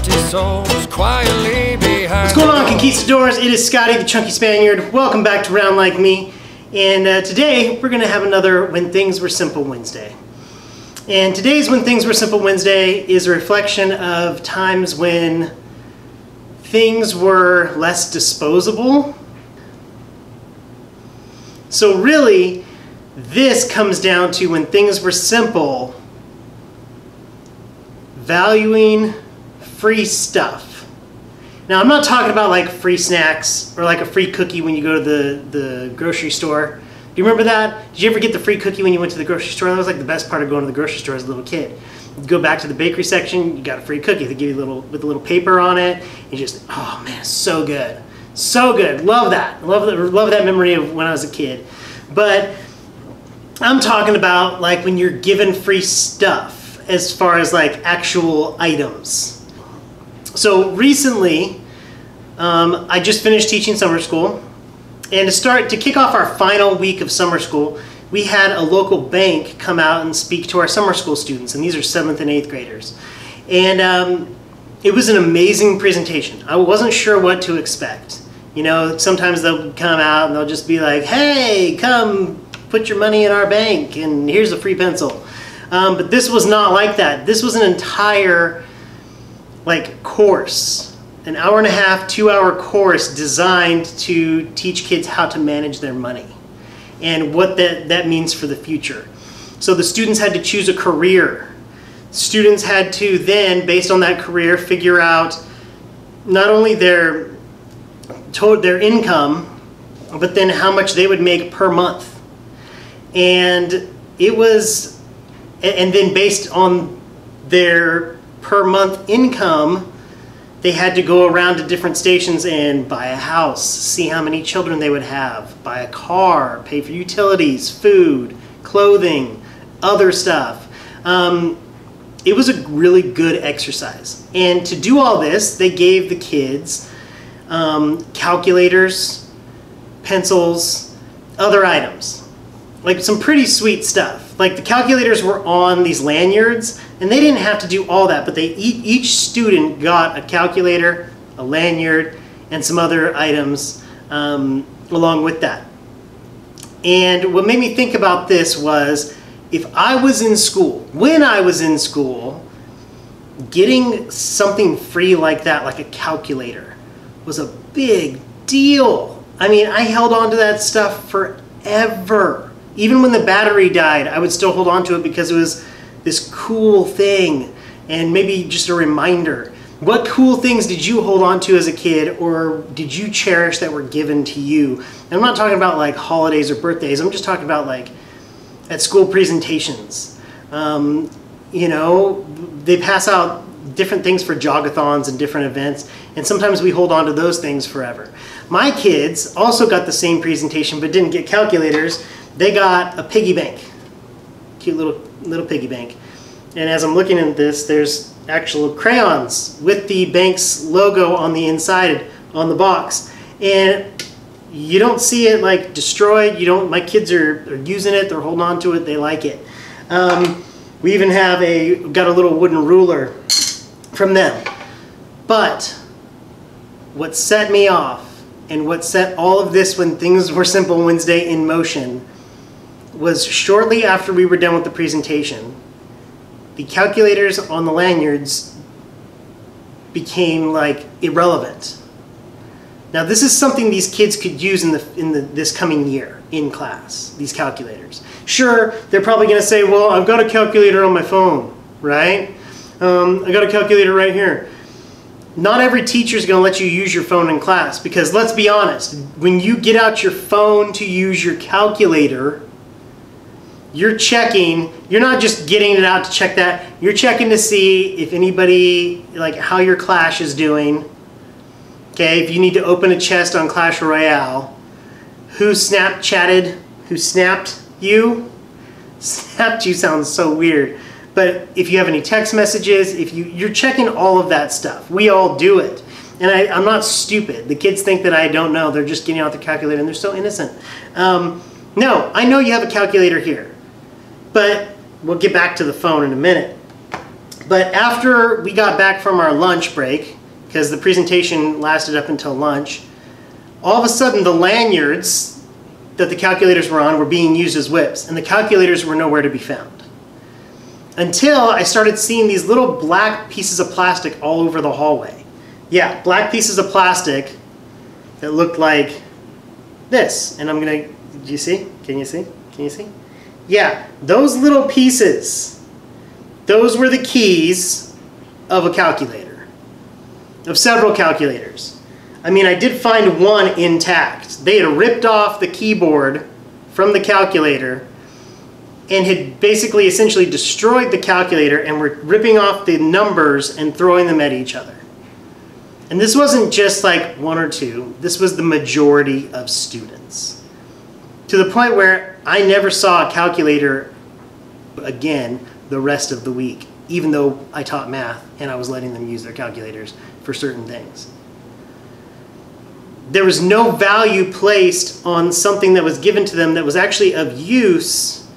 empty souls quietly behind. What's going on, conquistadors? It is Scotty, the Chunky Spaniard. Welcome back to Round Like Me. And today we're going to have another When Things Were Simple Wednesday. And today's When Things Were Simple Wednesday is a reflection of times when things were less disposable. So really, this comes down to when things were simple, valuing free stuff. Now, I'm not talking about like free snacks or like a free cookie when you go to the grocery store. Do you remember that? Did you ever get the free cookie when you went to the grocery store? That was like the best part of going to the grocery store as a little kid. You go back to the bakery section, you got a free cookie. They give you with a little paper on it. You just, oh man, so good. So good. Love that. Love that memory of when I was a kid. But I'm talking about like when you're given free stuff as far as like actual items. So recently, I just finished teaching summer school, and to kick off our final week of summer school, we had a local bank come out and speak to our summer school students, and these are 7th and 8th graders. And it was an amazing presentation. I wasn't sure what to expect. You know, sometimes they'll come out and they'll just be like, hey, come put your money in our bank and here's a free pencil. But this was not like that. This was an entire like course, an hour and a half, 2-hour course designed to teach kids how to manage their money and what that means for the future. So the students had to choose a career. Students had to then, based on that career, figure out not only their income, but then how much they would make per month. And then based on their per month income, they had to go around to different stations and buy a house, see how many children they would have, buy a car, pay for utilities, food, clothing, other stuff. It was a really good exercise. And to do all this, they gave the kids calculators, pencils, other items. Like some pretty sweet stuff. Like the calculators were on these lanyards, and they didn't have to do all that, but each student got a calculator, a lanyard, and some other items along with that. And what made me think about this was, if I was in school, when I was in school, getting something free like that, like a calculator, was a big deal. I mean, I held on to that stuff forever. Even when the battery died, I would still hold on to it because it was this cool thing and maybe just a reminder. What cool things did you hold on to as a kid, or did you cherish that were given to you? And I'm not talking about like holidays or birthdays. I'm just talking about like at school presentations. You know, they pass out different things for jogathons and different events, and sometimes we hold on to those things forever. My kids also got the same presentation but didn't get calculators. They got a piggy bank, cute little piggy bank. And as I'm looking at this, there's actual crayons with the bank's logo on the inside on the box. And you don't see it like destroyed. My kids are using it, they're holding on to it, they like it. We even have got a little wooden ruler from them. But what set me off and what set all of this When Things Were Simple Wednesday in motion was shortly after we were done with the presentation, the calculators on the lanyards became like irrelevant. Now this is something these kids could use in this coming year in class, these calculators. Sure, they're probably going to say, well, I've got a calculator on my phone, right? I got a calculator right here. Not every teacher is going to let you use your phone in class, because let's be honest, when you get out your phone to use your calculator, you're checking, you're not just getting it out to check that, you're checking to see if anybody, like how your class is doing. Okay, if you need to open a chest on Clash Royale, who Snapchatted, who snapped you? Snapped you sounds so weird. But if you have any text messages, you're checking all of that stuff. We all do it. And I'm not stupid. The kids think that I don't know. They're just getting out the calculator and they're so innocent. No, I know you have a calculator here. But we'll get back to the phone in a minute. But after we got back from our lunch break, because the presentation lasted up until lunch, all of a sudden the lanyards that the calculators were on were being used as whips, and the calculators were nowhere to be found. Until I started seeing these little black pieces of plastic all over the hallway. Yeah, black pieces of plastic that looked like this. And I'm gonna, do you see? Can you see? Can you see? Yeah, those little pieces, those were the keys of a calculator, of several calculators. I mean, I did find one intact. They had ripped off the keyboard from the calculator and had basically essentially destroyed the calculator and were ripping off the numbers and throwing them at each other. And this wasn't just like one or two, this was the majority of students. To the point where I never saw a calculator again the rest of the week, even though I taught math and I was letting them use their calculators for certain things. There was no value placed on something that was given to them that was actually of use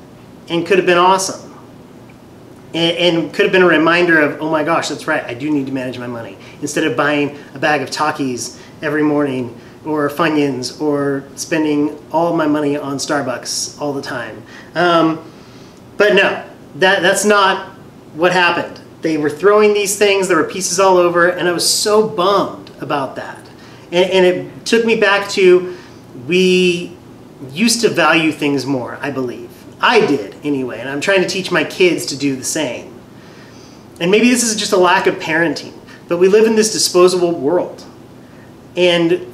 and could have been awesome. And could have been a reminder of, oh my gosh, that's right, I do need to manage my money. Instead of buying a bag of Takis every morning, or Funyuns, or spending all my money on Starbucks all the time. But no, that's not what happened. They were throwing these things, there were pieces all over, and I was so bummed about that. And it took me back to, we used to value things more, I believe. I did, anyway, and I'm trying to teach my kids to do the same. And maybe this is just a lack of parenting, but we live in this disposable world. And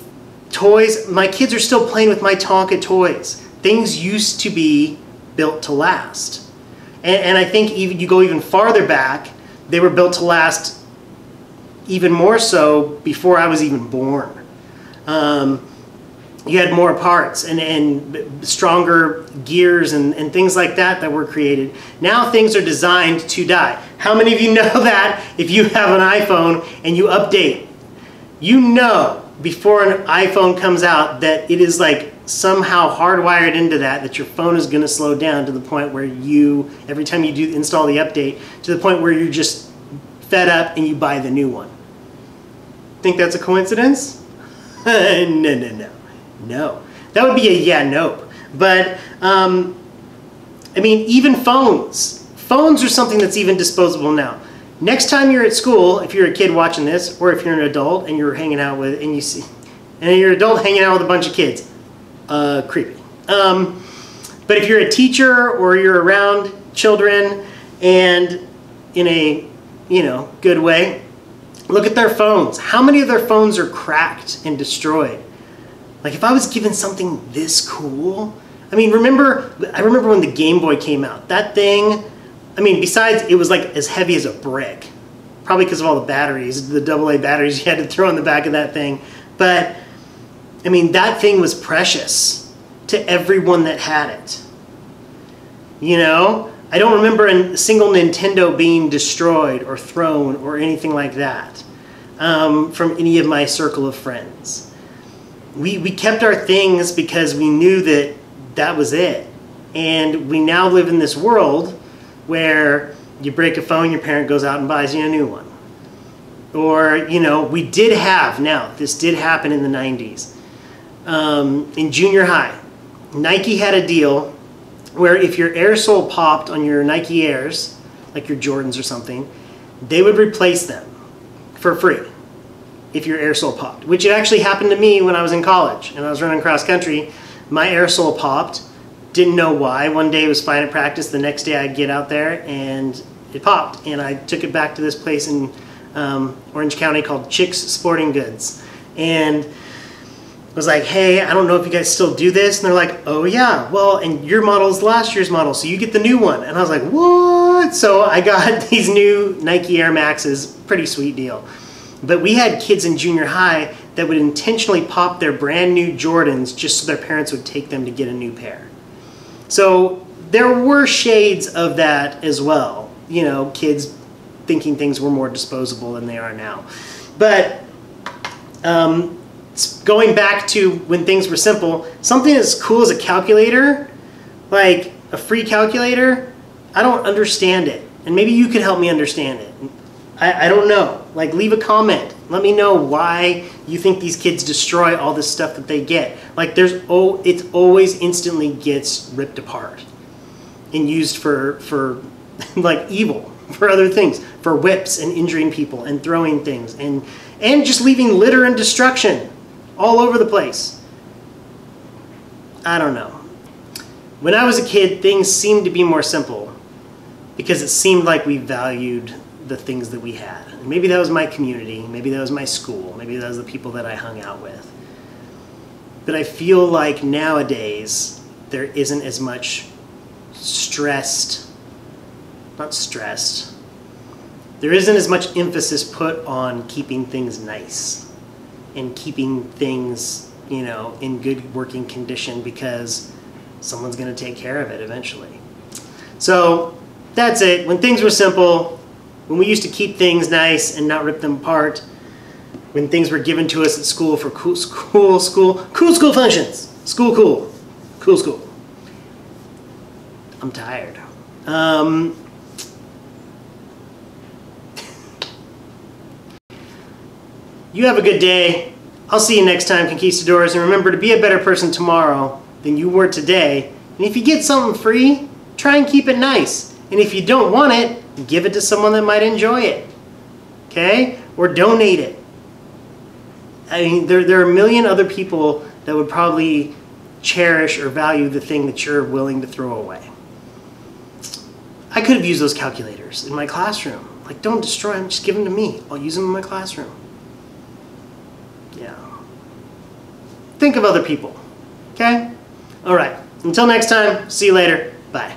toys, my kids are still playing with my Tonka toys. Things used to be built to last. And I think even you go even farther back, they were built to last even more so before I was even born. You had more parts and stronger gears and things like that that were created. Now things are designed to die. How many of you know that if you have an iPhone and you update, you know before an iPhone comes out that it is like somehow hardwired into that your phone is going to slow down to the point where you, every time you do install the update, to the point where you're just fed up and you buy the new one. Think that's a coincidence? No. That would be a yeah, nope. But, I mean, even phones. Phones are something that's even disposable now. Next time you're at school, if you're a kid watching this, or if you're an adult and you're hanging out with, and you see, and you're an adult hanging out with a bunch of kids, creepy. But if you're a teacher or you're around children and in a, good way, look at their phones. How many of their phones are cracked and destroyed? Like if I was given something this cool, I mean, I remember when the Game Boy came out. That thing, I mean, besides it was like as heavy as a brick, probably because of all the batteries, the AA batteries you had to throw in the back of that thing. But I mean, that thing was precious to everyone that had it. I don't remember a single Nintendo being destroyed or thrown or anything like that from any of my circle of friends. We kept our things because we knew that that was it. And we now live in this world where you break a phone, your parent goes out and buys you a new one. Or, we did have, now this did happen in the 90s. In junior high, Nike had a deal where if your air sole popped on your Nike Airs, like your Jordans or something, they would replace them for free if your air sole popped, which it actually happened to me when I was in college and I was running cross country. My air sole popped, didn't know why. One day it was fine at practice, the next day I'd get out there and it popped, and I took it back to this place in Orange County called Chick's Sporting Goods, and was like, hey, I don't know if you guys still do this. And they're like, oh yeah, well, and your model is last year's model, so you get the new one. And I was like, what? So I got these new Nike Air Maxes, pretty sweet deal. But we had kids in junior high that would intentionally pop their brand new Jordans just so their parents would take them to get a new pair. So there were shades of that as well. Kids thinking things were more disposable than they are now. But going back to when things were simple, something as cool as a calculator, like a free calculator, I don't understand it. And maybe you could help me understand it. I don't know. Like, leave a comment. Let me know why you think these kids destroy all this stuff that they get. Like, it always instantly gets ripped apart and used for like evil, for other things, for whips and injuring people and throwing things and just leaving litter and destruction all over the place. I don't know. When I was a kid, things seemed to be more simple because it seemed like we valued the things that we had. And maybe that was my community, maybe that was my school, maybe that was the people that I hung out with. But I feel like nowadays there isn't as much there isn't as much emphasis put on keeping things nice and keeping things, you know, in good working condition because someone's going to take care of it eventually. So that's it. When things were simple, when we used to keep things nice and not rip them apart, when things were given to us at school for cool school functions, cool school. I'm tired. You have a good day. I'll see you next time, Conquistadors, and remember to be a better person tomorrow than you were today. And if you get something free, try and keep it nice. And if you don't want it, give it to someone that might enjoy it. Okay? Or donate it. I mean, there are a million other people that would probably cherish or value the thing that you're willing to throw away. I could have used those calculators in my classroom. Like, don't destroy them, just give them to me. I'll use them in my classroom. Yeah. Think of other people. Okay? All right. Until next time, see you later. Bye.